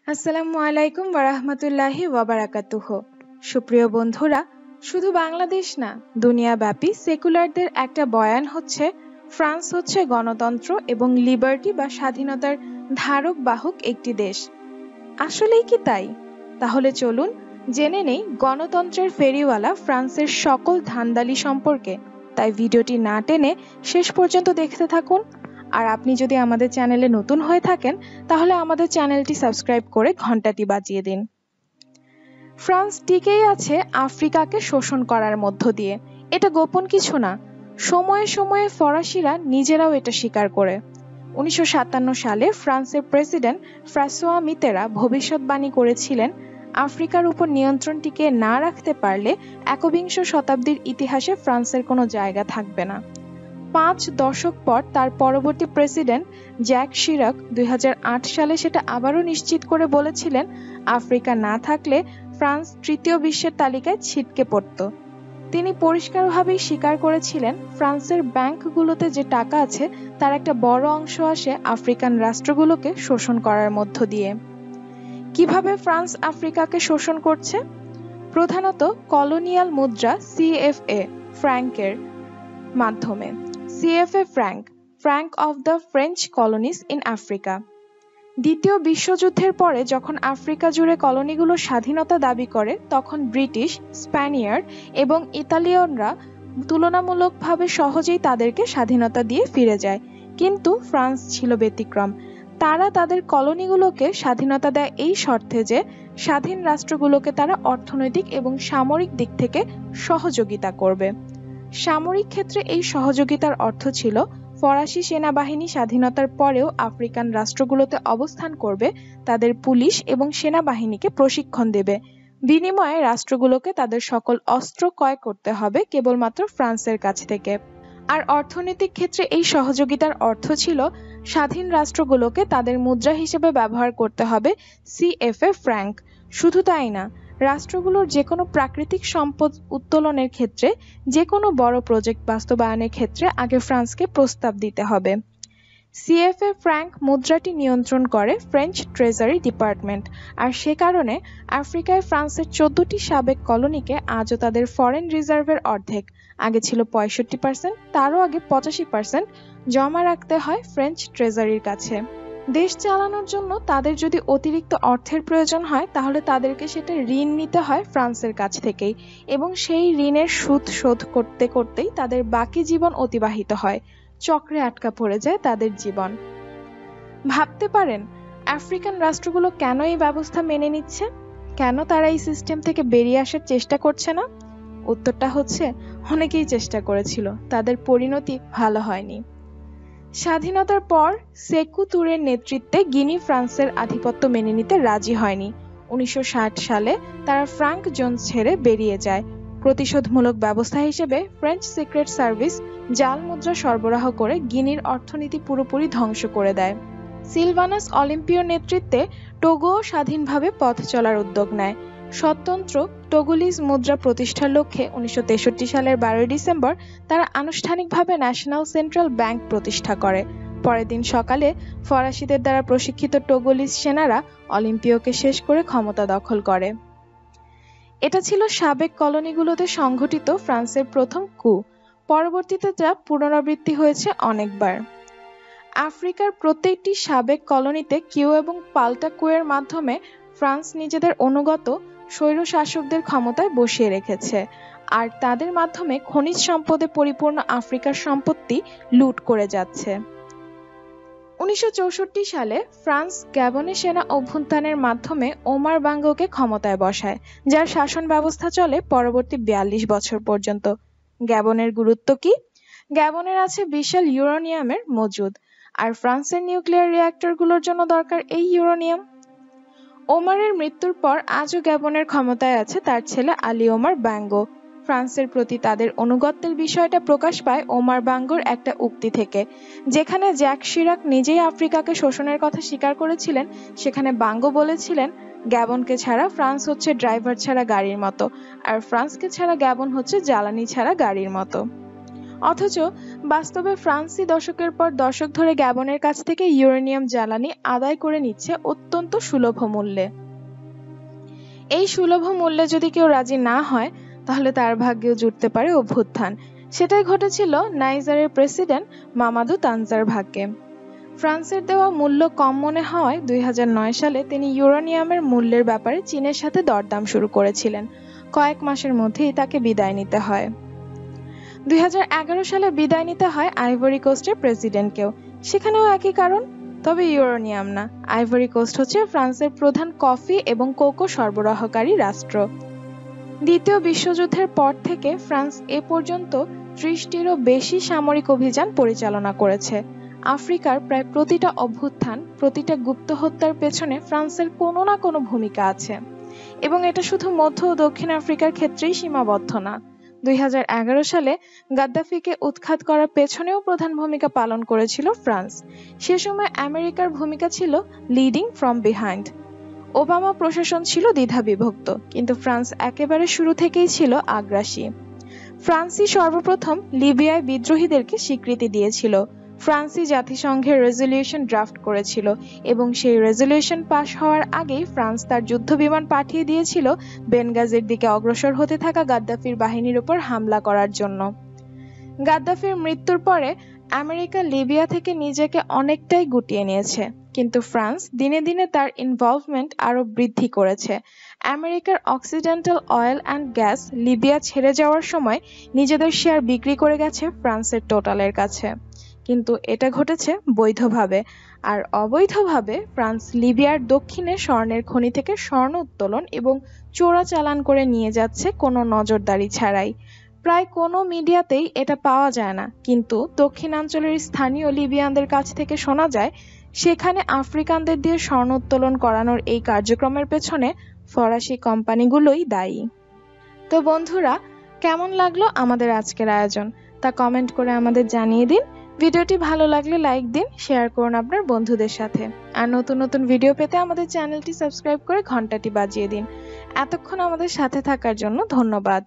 আসসালামু আলাইকুম ওয়ারাহমাতুল্লাহি ওয়াবারাকাতুহু। সুপ্রিয় বন্ধুরা, শুধু বাংলাদেশ না, দুনিয়াব্যাপী সেকুলারদের একটা বয়ান হচ্ছে ফ্রান্স হচ্ছে গণতন্ত্র এবং লিবার্টি বা স্বাধীনতার ধারক বাহক একটি দেশ। আসলেই কি তাই? তাহলে চলুন জেনে নেই গণতন্ত্রের ফেরিওয়ালা ফ্রান্সের সকল ধান্দালি সম্পর্কে। তাই ভিডিওটি না টেনে শেষ পর্যন্ত দেখতে থাকুন। আর আপনি যদি আমাদের চ্যানেলে নতুন হয়ে থাকেন তাহলে আমাদের চ্যানেলটি সাবস্ক্রাইব করে ঘন্টাটি বাজিয়ে দিন। ফ্রান্স টিকেই আছে আফ্রিকাকে শোষণ করার মধ্য দিয়ে। এটা গোপন কিছু না, সময়ে সময়ে ফরাসিরা নিজেরাও এটা স্বীকার করে। 1957 সালে ফ্রান্সের প্রেসিডেন্ট ফ্রাঁসোয়া মিতেরা ভবিষ্যৎবাণী করেছিলেন, আফ্রিকার উপর নিয়ন্ত্রণ টিকিয়ে না রাখতে পারলে একবিংশ শতাব্দীর ইতিহাসে ফ্রান্সের কোনো জায়গা থাকবে না। 5 দশক পর তার পরবর্তী প্রেসিডেন্ট জ্যাক শিরাক 2008 সালে সেটা আবারও নিশ্চিত করে বলেছিলেন, আফ্রিকা না থাকলে ফ্রান্স তৃতীয় বিশ্বের তালিকায় ছিটকে পড়ত। তিনি পরিষ্কারভাবেই স্বীকার করেছিলেন, ফ্রান্সের ব্যাংকগুলোতে যে টাকা আছে তার একটা বড় অংশ আসে আফ্রিকান রাষ্ট্রগুলোকে শোষণ করার মধ্য দিয়ে। কিভাবে ফ্রান্স আফ্রিকাকে শোষণ করছে? প্রধানত কলোনিয়াল মুদ্রা সিএফএ ফ্র্যাঙ্কের মাধ্যমে। CFA franc of the French colonies in Africa. দ্বিতীয় বিশ্বযুদ্ধের পরে যখন আফ্রিকা জুড়ে কলোনিগুলো স্বাধীনতা দাবি করে, তখন ব্রিটিশ, স্প্যানিয়ার্ড এবং ইতালিয়ানরা তুলনামূলকভাবে সহজেই তাদেরকে স্বাধীনতা দিয়ে ফিরে যায়। কিন্তু ফ্রান্স ছিল ব্যতিক্রম। তারা তাদের কলোনিগুলোকে স্বাধীনতা দেয় এই শর্তে যে স্বাধীন রাষ্ট্রগুলোকে তারা অর্থনৈতিক এবং সামরিক দিক থেকে সহযোগিতা করবে। সামরিক ক্ষেত্রে এই সহযোগিতার অর্থ ছিল ফরাসি সেনাবাহিনী স্বাধীনতার পরেও আফ্রিকান রাষ্ট্রগুলোতে অবস্থান করবে, তাদের পুলিশ এবং সেনাবাহিনীকে প্রশিক্ষণ দেবে। বিনিময়ে রাষ্ট্রগুলোকে তাদের সকল অস্ত্র ক্রয় করতে হবে কেবলমাত্র ফ্রান্সের কাছ থেকে। আর অর্থনৈতিক ক্ষেত্রে এই সহযোগিতার অর্থ ছিল স্বাধীন রাষ্ট্রগুলোকে তাদের মুদ্রা হিসেবে ব্যবহার করতে হবে সিএফএ ফ্র্যাঙ্ক। শুধু তাই না, রাষ্ট্রগুলোর যে কোনো প্রাকৃতিক সম্পদ উত্তোলনের ক্ষেত্রে, যে কোনো বড় প্রজেক্ট বাস্তবায়নের ক্ষেত্রে আগে ফ্রান্সকে প্রস্তাব দিতে হবে। সিএফএ ফ্র্যাঙ্ক মুদ্রাটি নিয়ন্ত্রণ করে ফ্রেঞ্চ ট্রেজারি ডিপার্টমেন্ট, আর সে কারণে আফ্রিকায় ফ্রান্সের 14টি সাবেক কলোনিকে আজও তাদের ফরেন রিজার্ভের অর্ধেক, আগে ছিল 65%, তারও আগে 85% জমা রাখতে হয় ফ্রেঞ্চ ট্রেজারির কাছে। দেশ চালানোর জন্য তাদের যদি অতিরিক্ত অর্থের প্রয়োজন হয় তাহলে তাদেরকে সেটা ঋণ নিতে হয় ফ্রান্সের কাছ থেকেই, এবং সেই ঋণের সুদ শোধ করতে করতেই তাদের বাকি জীবন অতিবাহিত হয়। চক্রে আটকা পড়ে যায় তাদের জীবন। ভাবতে পারেন আফ্রিকান রাষ্ট্রগুলো কেন এই ব্যবস্থা মেনে নিচ্ছে? কেন তারা এই সিস্টেম থেকে বেরিয়ে আসার চেষ্টা করছে না? উত্তরটা হচ্ছে, অনেকেই চেষ্টা করেছিল, তাদের পরিণতি ভালো হয়নি। স্বাধীনতার পর সেকু তুরের নেতৃত্বে গিনি ফ্রান্সের আধিপত্য মেনে নিতে রাজি হয়নি। 1960 সালে তারা ফ্রাঙ্ক জোন ছেড়ে বেরিয়ে যায়। প্রতিশোধমূলক ব্যবস্থা হিসেবে ফ্রেঞ্চ সিক্রেট সার্ভিস জাল মুদ্রা সরবরাহ করে গিনির অর্থনীতি পুরোপুরি ধ্বংস করে দেয়। সিলভানাস অলিম্পিওর নেতৃত্বে টোগোও স্বাধীনভাবে পথ চলার উদ্যোগ নেয়। স্বতন্ত্র টোগোলিজ মুদ্রা প্রতিষ্ঠার লক্ষ্যে 1963 সালের 12 ডিসেম্বর তারা আনুষ্ঠানিকভাবে ন্যাশনাল সেন্ট্রাল ব্যাংক প্রতিষ্ঠা করে। পরের দিন সকালে ফরাসিদের দ্বারা প্রশিক্ষিত টোগোলিজ সেনারা অলিম্পিওকে শেষ করে ক্ষমতা দখল করে। এটা ছিল সাবেক কলোনিগুলোতে সংঘটিত ফ্রান্সের প্রথম কু। পরবর্তীতে যা পুনরাবৃত্তি হয়েছে অনেকবার। আফ্রিকার প্রত্যেকটি সাবেক কলোনিতে কিউ এবং পাল্টা কুয়ের মাধ্যমে ফ্রান্স নিজেদের অনুগত স্বৈরশাসকদের ক্ষমতায় বসিয়ে রেখেছে, আর তাদের মাধ্যমে খনিজ সম্পদে পরিপূর্ণ আফ্রিকার সম্পত্তি লুট করে যাচ্ছে। 1964 সালে ফ্রান্স গ্যাবনে সেনা অভ্যুত্থানের মাধ্যমে ওমার বাঙ্গোকে ক্ষমতায় বসায়, যার শাসন ব্যবস্থা চলে পরবর্তী 42 বছর পর্যন্ত। গ্যাবনের গুরুত্ব কি? গ্যাবনের আছে বিশাল ইউরেনিয়ামের মজুদ, আর ফ্রান্সের নিউক্লিয়ার রিঅ্যাক্টরগুলোর জন্য দরকার এই ইউরেনিয়াম। ওমারের মৃত্যুর পর আজও গ্যাবনের ক্ষমতায় আছে তার ছেলে আলী ওমার বাঙ্গো। ফ্রান্সের প্রতি তাদের আনুগত্যের বিষয়টা প্রকাশ পায় ওমার বাঙ্গোর একটা উক্তি থেকে। যেখানে জ্যাক শিরাক নিজেই আফ্রিকাকে শোষণের কথা স্বীকার করেছিলেন, সেখানে বাঙ্গো বলেছিলেন, গ্যাবনকে ছাড়া ফ্রান্স হচ্ছে ড্রাইভার ছাড়া গাড়ির মতো, আর ফ্রান্সকে ছাড়া গ্যাবন হচ্ছে জ্বালানি ছাড়া গাড়ির মতো। অথচ বাস্তবে ফ্রান্সই দশকের পর দশক ধরে গ্যাবনের কাছ থেকে ইউরেনিয়াম জ্বালানি আদায় করে নিচ্ছে অত্যন্ত সুলভ মূল্যে। এই সুলভ মূল্যে যদি কেউ রাজি না হয় তাহলে তার ভাগ্যেও জুটতে পারে অভ্যুত্থান। সেটাই ঘটেছিল নাইজারের প্রেসিডেন্ট মামাদু তানজার ভাগ্যে। ফ্রান্সের দেওয়া মূল্য কম মনে হওয়ায় 2009 সালে তিনি ইউরেনিয়ামের মূল্যের ব্যাপারে চীনের সাথে দরদাম শুরু করেছিলেন। কয়েক মাসের মধ্যেই তাকে বিদায় নিতে হয়। 2011 সালে বিদায় নিতে হয় আইভরি কোস্টের প্রেসিডেন্টকেও। সেখানেও একই কারণ, তবে ইউরেনিয়াম না। আইভরি কোস্ট হচ্ছে ফ্রান্সের প্রধান কফি এবং কোকো সরবরাহকারী রাষ্ট্র। দ্বিতীয় বিশ্বযুদ্ধের পর থেকে ফ্রান্স এ পর্যন্ত 30টিরও বেশি সামরিক অভিযান পরিচালনা করেছে। আফ্রিকার প্রায় প্রতিটা অভ্যুত্থান, প্রতিটা গুপ্ত হত্যার পেছনে ফ্রান্সের কোনো না কোনো ভূমিকা আছে। এবং এটা শুধু মধ্য ও দক্ষিণ আফ্রিকার ক্ষেত্রেই সীমাবদ্ধ না। 2011 সালে গাদ্দাফিকে উৎখাত করার পেছনেও প্রধান ভূমিকা পালন করেছিল ফ্রান্স। সে সময় আমেরিকার ভূমিকা ছিল লিডিং ফ্রম বিহাইন্ড। ওবামা প্রশাসন ছিল দ্বিধাবিভক্ত, কিন্তু ফ্রান্স একেবারে শুরু থেকেই ছিল আগ্রাসী। ফ্রান্সই সর্বপ্রথম লিবিয়ায় বিদ্রোহীদেরকে স্বীকৃতি দিয়েছিল। ফ্রান্সই জাতিসংঘের রেজলিউশন ড্রাফট করেছিল এবং সেই রেজলিউশন পাশ হওয়ার আগেই ফ্রান্স তার যুদ্ধবিমান পাঠিয়ে দিয়েছিল বেনগাজির দিকে অগ্রসর হতে থাকা গাদ্দাফির বাহিনীর উপর হামলা করার জন্য। গাদ্দাফির মৃত্যুর পরে আমেরিকা লিবিয়া থেকে নিজেকে অনেকটাই গুটিয়ে নিয়েছে, কিন্তু ফ্রান্স দিনে দিনে তার ইনভলভমেন্ট আরো বৃদ্ধি করেছে। আমেরিকার occidental oil and gas Libya ছেড়ে যাওয়ার সময় নিজেদের শেয়ার বিক্রি করে গেছে ফ্রান্সের টোটালের কাছে। কিন্তু এটা ঘটেছে বৈধভাবে, আর অবৈধভাবে ফ্রান্স লিবিয়ার দক্ষিণে স্বর্ণের খনি থেকে স্বর্ণ উত্তোলন এবং চোরাচালান করে নিয়ে যাচ্ছে কোনো নজরদারি ছাড়াই। প্রায় কোনো মিডিয়াতেই এটা পাওয়া যায় না, কিন্তু দক্ষিণাঞ্চলের স্থানীয় লিবিয়ানদের কাছ থেকে শোনা যায় সেখানে আফ্রিকানদের দিয়ে স্বর্ণ উত্তোলন করানোর এই কার্যক্রমের পেছনে ফরাসি কোম্পানিগুলোই দায়ী। তো বন্ধুরা, কেমন লাগলো আমাদের আজকের আয়োজন তা কমেন্ট করে আমাদের জানিয়ে দিন। ভিডিওটি ভালো লাগলে লাইক দিন, শেয়ার করুন আপনার বন্ধুদের সাথে। আর নতুন নতুন ভিডিও পেতে আমাদের চ্যানেলটি সাবস্ক্রাইব করে ঘন্টাটি বাজিয়ে দিন। এতক্ষণ আমাদের সাথে থাকার জন্য ধন্যবাদ।